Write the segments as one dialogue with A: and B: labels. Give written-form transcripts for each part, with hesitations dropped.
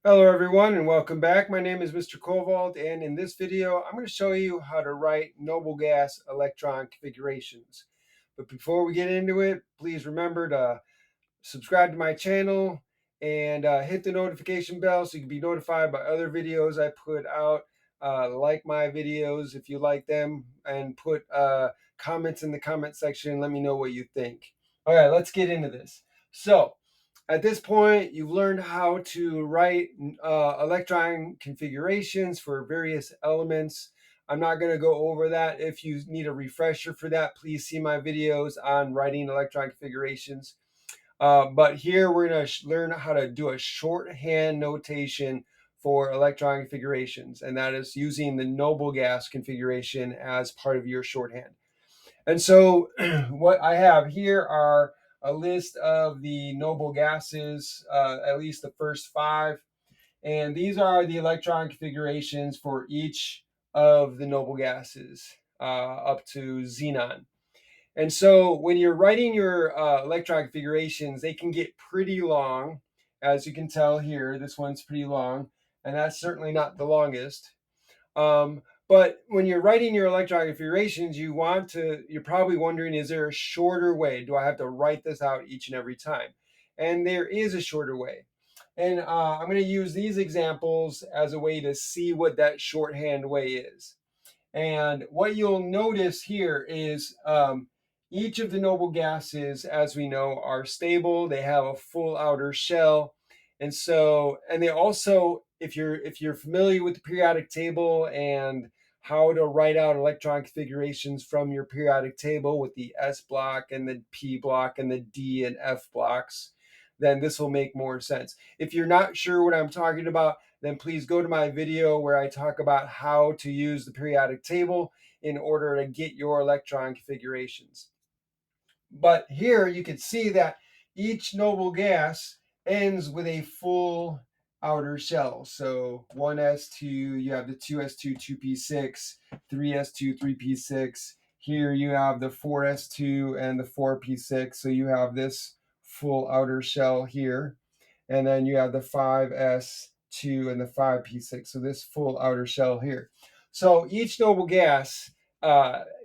A: Hello everyone and welcome back. My name is Mr. Kovold, and in this video I'm going to show you how to write noble gas electron configurations. But before we get into it, please remember to subscribe to my channel and hit the notification bell so you can be notified by other videos I put out. Like my videos if you like them, and put comments in the comment section and let me know what you think. All right, let's get into this. So at this point, you've learned how to write electron configurations for various elements. I'm not going to go over that. If you need a refresher for that, please see my videos on writing electron configurations. But here we're going to learn how to do a shorthand notation for electron configurations, and that is using the noble gas configuration as part of your shorthand. And so what I have here are a list of the noble gases, at least the first five. And these are the electron configurations for each of the noble gases up to xenon. And so when you're writing your electron configurations, they can get pretty long. As you can tell here, this one's pretty long, and that's certainly not the longest. But when you're writing your electron configurations, you're probably wondering, is there a shorter way? Do I have to write this out each and every time? And there is a shorter way. And I'm going to use these examples as a way to see what that shorthand way is. And what you'll notice here is each of the noble gases, as we know, are stable. They have a full outer shell. And they also, if you're familiar with the periodic table and how to write out electron configurations from your periodic table with the S block and the P block and the D and F blocks, then this will make more sense. If you're not sure what I'm talking about, then please go to my video where I talk about how to use the periodic table in order to get your electron configurations. But here you can see that each noble gas ends with a full outer shell. So 1s2, you have the 2s2, 2p6, 3s2, 3p6. Here you have the 4s2 and the 4p6. So you have this full outer shell here. And then you have the 5s2 and the 5p6. So this full outer shell here. So each noble gas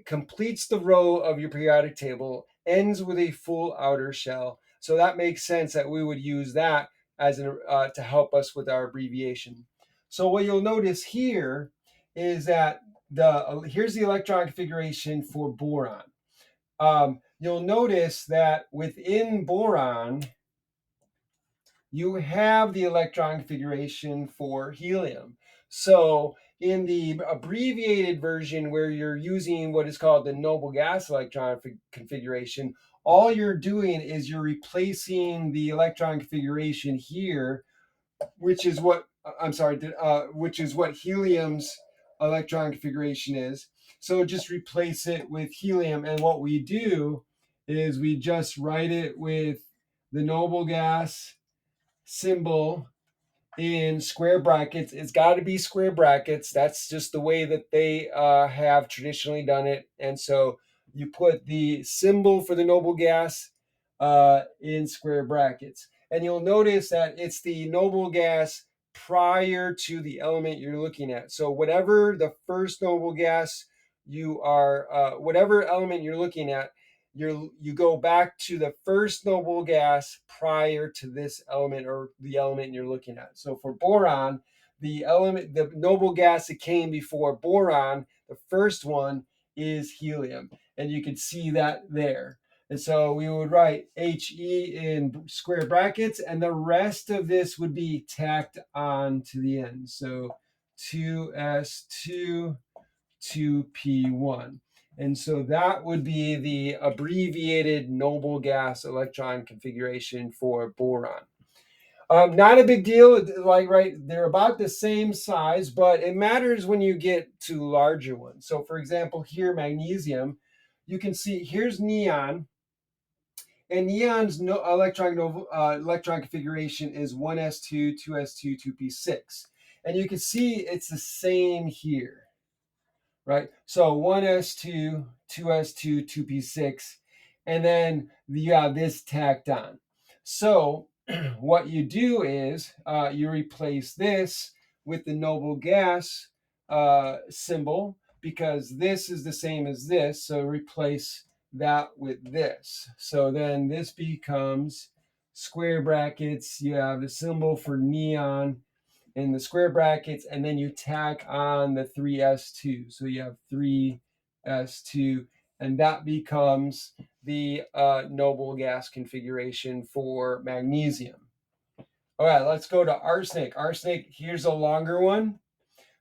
A: completes the row of your periodic table, ends with a full outer shell. So that makes sense that we would use that as to help us with our abbreviation. So what you'll notice here is that here's the electron configuration for boron. You'll notice that within boron, you have the electron configuration for helium. So in the abbreviated version where you're using what is called the noble gas electron configuration, all you're doing is you're replacing the electron configuration here, which is what helium's electron configuration is. So just replace it with helium, and what we do is we just write it with the noble gas symbol in square brackets. It's got to be square brackets. That's just the way that they have traditionally done it. And so you put the symbol for the noble gas in square brackets. And you'll notice that it's the noble gas prior to the element you're looking at. So whatever the first noble gas whatever element you're looking at, you go back to the first noble gas prior to this element or the element you're looking at. So for boron, the noble gas that came before boron, the first one is helium, and you can see that there. And so we would write He in square brackets, and the rest of this would be tacked on to the end. So 2s2, 2p1. And so that would be the abbreviated noble gas electron configuration for boron. Not a big deal, they're about the same size, but it matters when you get to larger ones. So for example, here, magnesium, you can see here's neon, and neon's electron configuration is 1s2, 2s2, 2p6. And you can see it's the same here. Right? So 1s2, 2s2, 2p6, and then you have this tacked on. So what you do is you replace this with the noble gas symbol, because this is the same as this. So replace that with this. So then this becomes square brackets. You have the symbol for neon in the square brackets, and then you tack on the 3s2. So you have 3s2, and that becomes the noble gas configuration for magnesium. All right, let's go to arsenic. Arsenic, here's a longer one.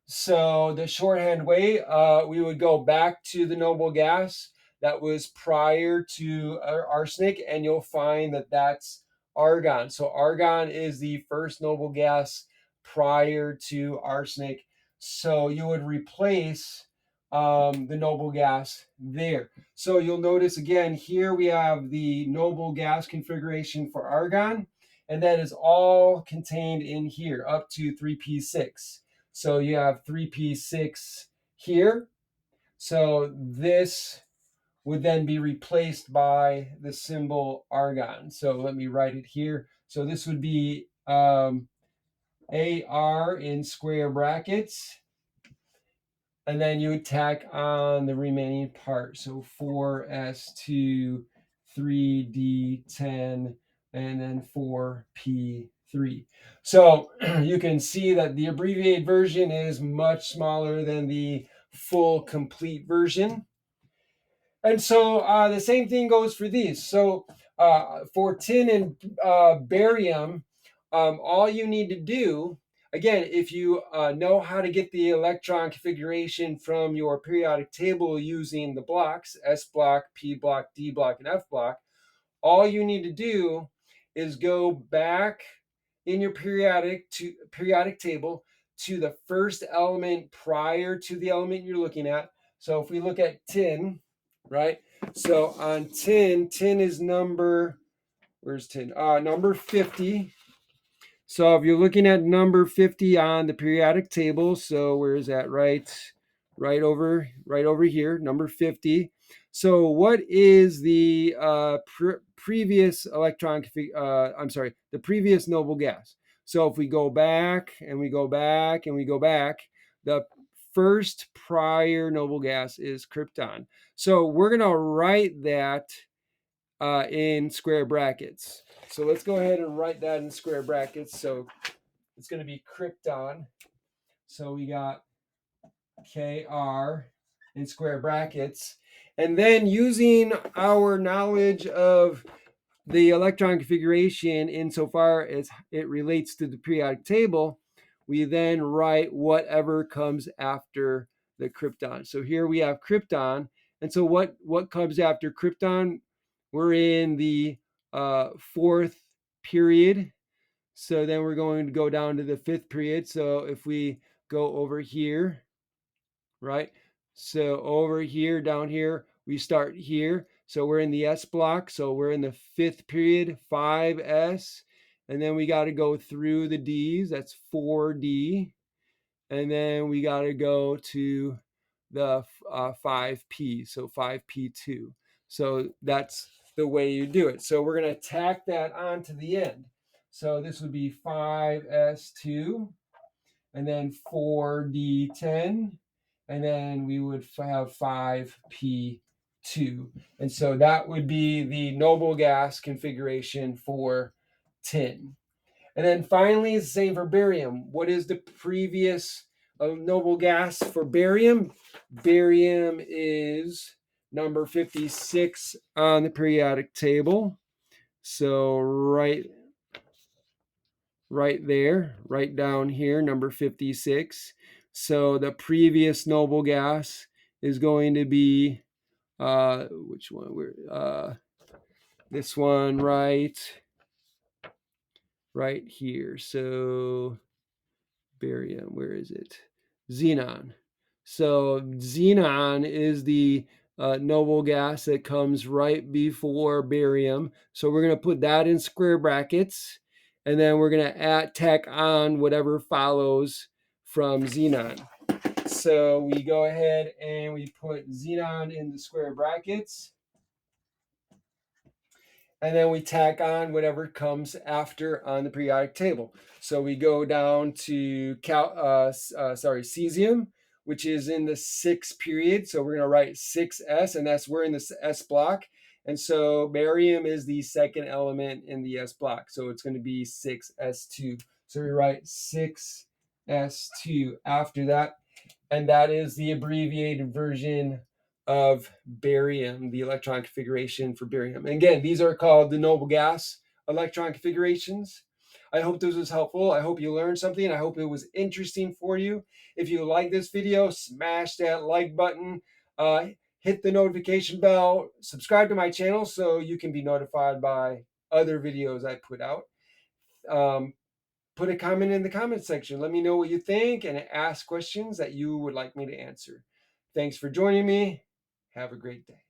A: So the shorthand way, we would go back to the noble gas that was prior to arsenic, and you'll find that that's argon. So argon is the first noble gas prior to arsenic. So you would replace the noble gas there. So you'll notice again, here we have the noble gas configuration for argon, and that is all contained in here up to 3p6. So you have 3p6 here. So this would then be replaced by the symbol argon. So let me write it here. So this would be AR in square brackets. And then you would tack on the remaining part. So 4s2, 3d10, and then 4p3. So you can see that the abbreviated version is much smaller than the full complete version. And so the same thing goes for these. So for tin and barium, all you need to do, again, if you know how to get the electron configuration from your periodic table using the blocks, S block, P block, D block, and F block, all you need to do is go back in your periodic table to the first element prior to the element you're looking at. So if we look at tin, right? So on tin is number, where's tin? Number 50. So if you're looking at number 50 on the periodic table, so where is that? Right over here, number 50. So what is the previous the previous noble gas? So if we go back and we go back and we go back, the first prior noble gas is krypton. So we're going to write that in square brackets. So let's go ahead and write that in square brackets. So it's going to be krypton. So we got Kr in square brackets. And then using our knowledge of the electron configuration insofar as it relates to the periodic table, we then write whatever comes after the krypton. So here we have krypton. And so what comes after krypton? We're in the fourth period. So then we're going to go down to the fifth period. So if we go over here, right? So over here, down here, we start here. So we're in the S block. So we're in the fifth period, 5S. And then we got to go through the Ds. That's 4D. And then we got to go to the 5P. So 5P2. So that's the way you do it. So we're going to tack that onto the end. So this would be 5S2, and then 4D10, and then we would have 5P2. And so that would be the noble gas configuration for tin. And then finally, it's the same for barium. What is the previous noble gas for barium? Barium is number 56 on the periodic table. So right there, right down here, number 56. So the previous noble gas is going to be which one? This one right here. So barium, where is it? Xenon. So xenon is the noble gas that comes right before barium. So we're going to put that in square brackets, and then we're going to tack on whatever follows from xenon. So we go ahead and we put xenon in the square brackets. and then we tack on whatever comes after on the periodic table. So we go down to cesium, which is in the 6 period. So we're going to write 6s, and we're in the S block. And so barium is the second element in the S block. So it's going to be 6s2. So we write 6s2 after that. And that is the abbreviated version of barium, the electron configuration for barium. And again, these are called the noble gas electron configurations. I hope this was helpful. I hope you learned something. I hope it was interesting for you. If you like this video, smash that like button, hit the notification bell, subscribe to my channel so you can be notified by other videos I put out. Put a comment in the comment section. Let me know what you think and ask questions that you would like me to answer. Thanks for joining me. Have a great day.